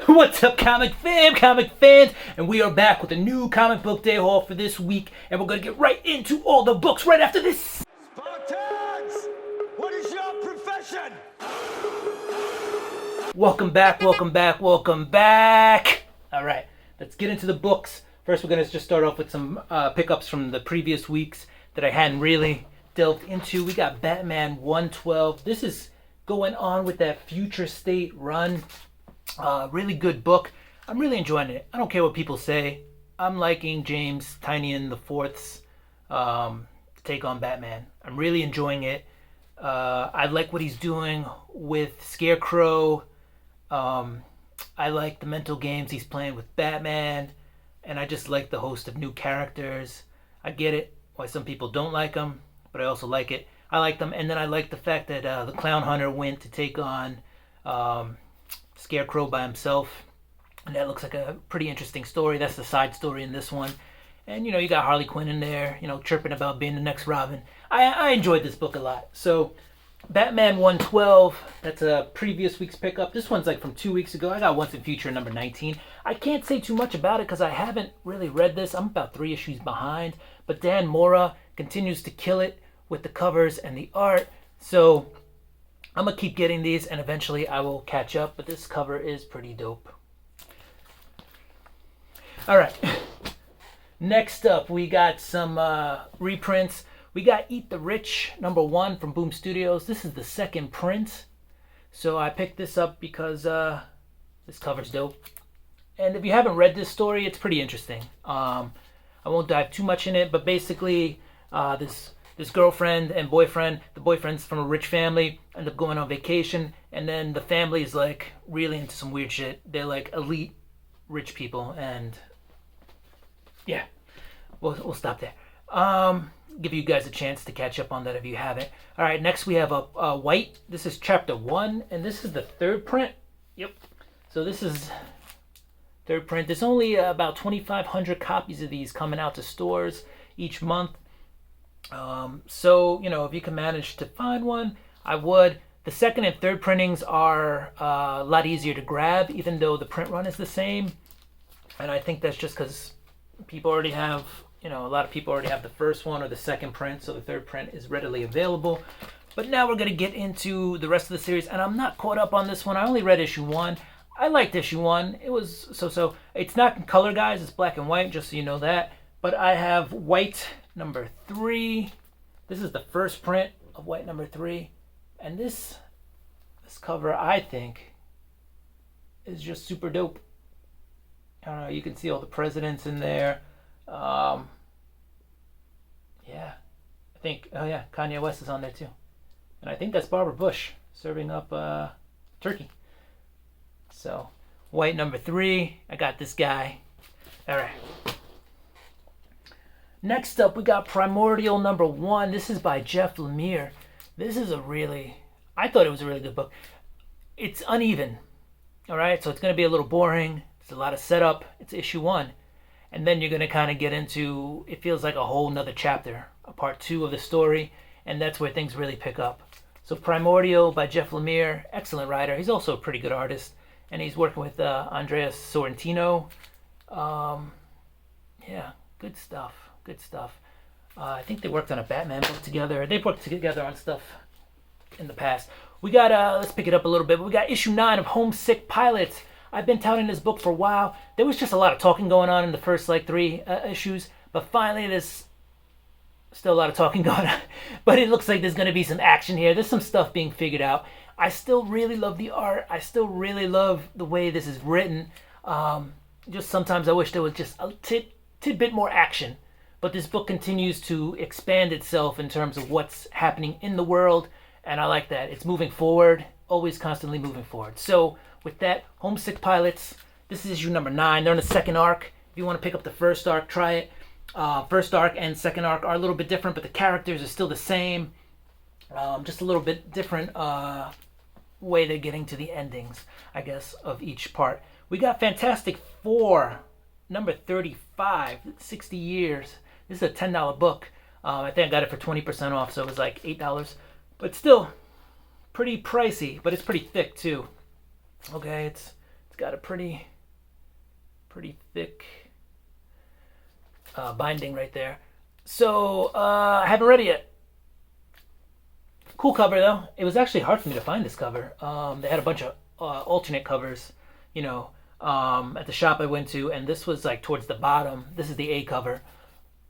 What's up, comic fans? And we are back with a new comic book day haul for this week, and we're gonna get right into all the books right after this. Spartans! What is your profession? Welcome back. All right, let's get into the books. First, we're gonna just start off with some pickups from the previous weeks that I hadn't really delved into. We got Batman 112. This is going on with that Future State run. Really good book. I'm really enjoying it. I don't care what people say. I'm liking James Tynion IV's take on Batman. I'm really enjoying it. I like what he's doing with Scarecrow. I like the mental games he's playing with Batman. And I just like the host of new characters. I get it why some people don't like them, but I also like it. I like them. And then I like the fact that the Clown Hunter went to take on Scarecrow by himself, and that looks like a pretty interesting story. That's the side story in this one. And you got Harley Quinn in there, chirping about being the next Robin. I enjoyed this book a lot. So Batman 112, that's a previous week's pickup. This one's like from 2 weeks ago. I got Once in Future number 19. I can't say too much about it because I haven't really read this. I'm about 3 issues behind, but Dan Mora continues to kill it with the covers and the art. So I'm going to keep getting these, and eventually I will catch up, but this cover is pretty dope. All right. Next up, we got some reprints. We got Eat the Rich, number 1 from Boom Studios. This is the second print. So I picked this up because this cover's dope. And if you haven't read this story, it's pretty interesting. I won't dive too much in it, but basically this girlfriend and boyfriend, the boyfriend's from a rich family, end up going on vacation, and then the family is like really into some weird shit. They're like elite rich people, and yeah, we'll stop there. Give you guys a chance to catch up on that if you haven't. All right, next we have a White. This is chapter 1, and this is the third print. Yep. So this is third print. There's only about 2,500 copies of these coming out to stores each month. So if you can manage to find one, I would. The second and third printings are a lot easier to grab, even though the print run is the same. And I think that's just because people already have, a lot of people already have the first one or the second print, so the third print is readily available. But now we're going to get into the rest of the series, and I'm not caught up on this one. I only read issue 1. I liked issue 1. It was so. It's not in color, guys. It's black and white, just so you know that. But I have White number 3. This is the first print of White number 3. And this cover, I think, is just super dope. I don't know, you can see all the presidents in there. Yeah. I think, Kanye West is on there too. And I think that's Barbara Bush serving up turkey. So, White number 3. I got this guy. All right. Next up, we got Primordial number 1. This is by Jeff Lemire. This is I thought it was a really good book. It's uneven. All right, so it's going to be a little boring. It's a lot of setup. It's issue 1. And then you're going to kind of get into, it feels like a whole nother chapter, a part 2 of the story. And that's where things really pick up. So Primordial by Jeff Lemire, excellent writer. He's also a pretty good artist. And he's working with Andreas Sorrentino. Yeah, good stuff. Good stuff. I think they worked on a Batman book together. They've worked together on stuff in the past. We got, let's pick it up a little bit. We got issue 9 of Homesick Pilots. I've been touting this book for a while. There was just a lot of talking going on in the first 3 issues. But finally, there's still a lot of talking going on. But it looks like there's going to be some action here. There's some stuff being figured out. I still really love the art. I still really love the way this is written. Just sometimes I wish there was just a tidbit more action. But this book continues to expand itself in terms of what's happening in the world, and I like that. It's moving forward, always constantly moving forward. So with that, Homesick Pilots, this is issue number 9. They're in the second arc. If you want to pick up the first arc, try it. First arc and second arc are a little bit different, but the characters are still the same. Just a little bit different way they're getting to the endings, I guess, of each part. We got Fantastic Four, number 35, 60 years. This is a $10 book. I think I got it for 20% off, so it was like $8. But still, pretty pricey, but it's pretty thick too. Okay, it's It's got a pretty thick binding right there. So I haven't read it yet. Cool cover though. It was actually hard for me to find this cover. They had a bunch of alternate covers, at the shop I went to, and this was like towards the bottom. This is the A cover.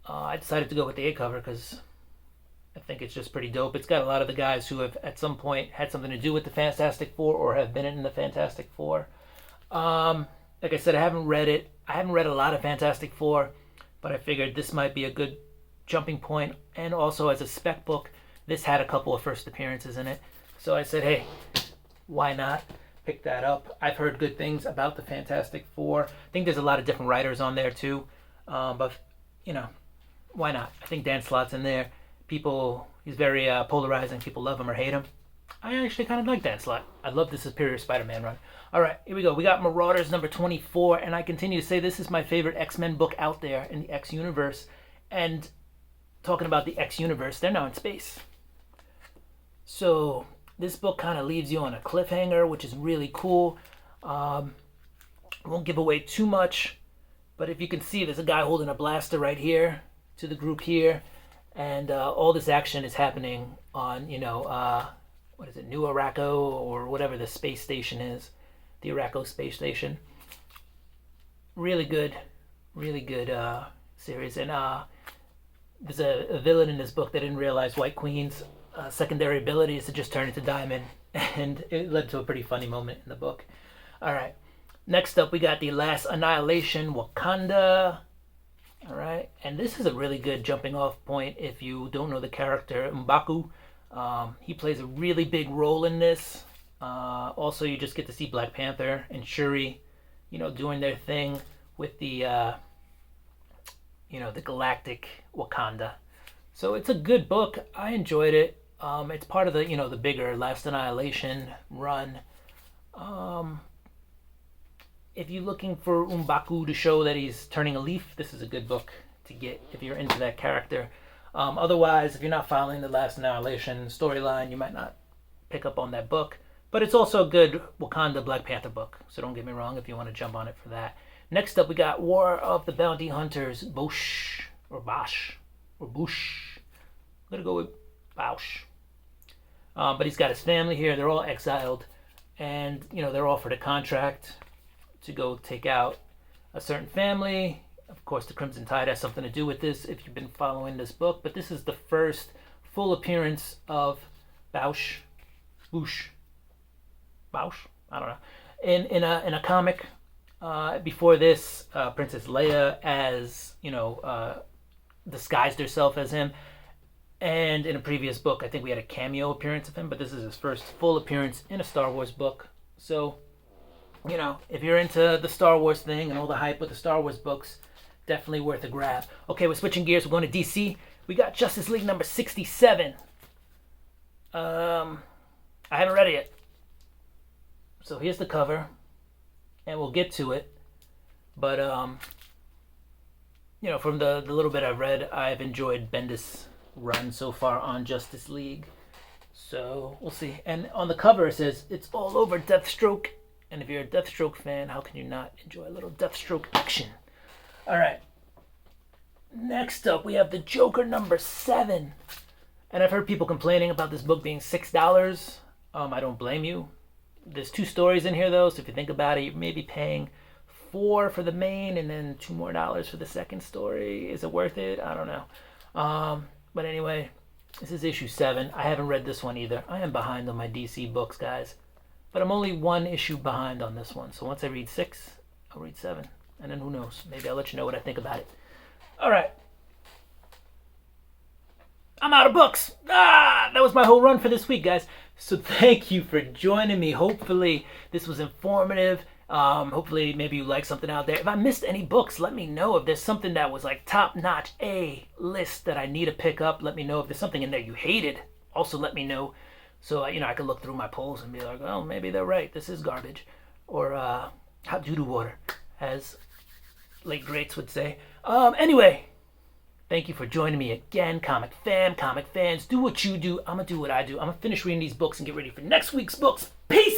I decided to go with the A cover because I think it's just pretty dope. It's got a lot of the guys who have at some point had something to do with the Fantastic Four or have been in the Fantastic Four. Like I said, I haven't read it. I haven't read a lot of Fantastic Four, but I figured this might be a good jumping point. And also as a spec book, this had a couple of first appearances in it. So I said, hey, why not pick that up? I've heard good things about the Fantastic Four. I think there's a lot of different writers on there too. But, why not? I think Dan Slott's in there. He's very polarizing. People love him or hate him. I actually kind of like Dan Slott. I love the Superior Spider-Man run. All right, here we go. We got Marauders number 24, and I continue to say this is my favorite X-Men book out there in the X universe. And talking about the X universe, they're now in space. So this book kind of leaves you on a cliffhanger, which is really cool. I won't give away too much, but if you can see, there's a guy holding a blaster right here to the group here, and all this action is happening on, what is it, New Araco, or whatever the space station is, the Araco space station. Really good series. And there's a villain in this book that didn't realize White Queen's secondary ability is to just turn into Diamond, and it led to a pretty funny moment in the book. All right, next up we got The Last Annihilation, Wakanda. All right, and this is a really good jumping off point if you don't know the character M'Baku. He plays a really big role in this. Also, you just get to see Black Panther and Shuri, doing their thing with the the galactic Wakanda. So it's a good book. I enjoyed it. It's part of the the bigger Last Annihilation run. If you're looking for M'Baku to show that he's turning a leaf, this is a good book to get if you're into that character. Otherwise, if you're not following the Last Annihilation storyline, you might not pick up on that book. But it's also a good Wakanda Black Panther book, so don't get me wrong if you want to jump on it for that. Next up, we got War of the Bounty Hunters, Bosch, or Bosch, or Bush. I'm going to go with Bosch. But he's got his family here. They're all exiled, and, they're offered a contract to go take out a certain family. Of course, the Crimson Tide has something to do with this if you've been following this book, but this is the first full appearance of Bausch, I don't know, in a comic. Before this, Princess Leia as disguised herself as him, and in a previous book, I think we had a cameo appearance of him, but this is his first full appearance in a Star Wars book. So, if you're into the Star Wars thing and all the hype with the Star Wars books, definitely worth a grab. Okay, we're switching gears. We're going to DC. We got Justice League number 67. I haven't read it yet. So here's the cover, and we'll get to it. But, from the little bit I've read, I've enjoyed Bendis' run so far on Justice League. So we'll see. And on the cover it says, it's all over Deathstroke. And if you're a Deathstroke fan, how can you not enjoy a little Deathstroke action? All right. Next up, we have the Joker number 7. And I've heard people complaining about this book being $6. I don't blame you. There's 2 stories in here, though, so if you think about it, you're maybe paying $4 for the main and then $2 more for the second story. Is it worth it? I don't know. But anyway, this is issue 7. I haven't read this one either. I am behind on my DC books, guys. But I'm only 1 issue behind on this one. So once I read 6, I'll read 7. And then who knows? Maybe I'll let you know what I think about it. All right. I'm out of books. That was my whole run for this week, guys. So thank you for joining me. Hopefully this was informative. Hopefully maybe you like something out there. If I missed any books, let me know. If there's something that was like top-notch A list that I need to pick up, let me know. If there's something in there you hated, also let me know. So, I can look through my polls and be like, oh, maybe they're right. This is garbage. Or hot doo-doo water, as late greats would say. Anyway, thank you for joining me again, comic fans. Do what you do. I'm going to do what I do. I'm going to finish reading these books and get ready for next week's books. Peace!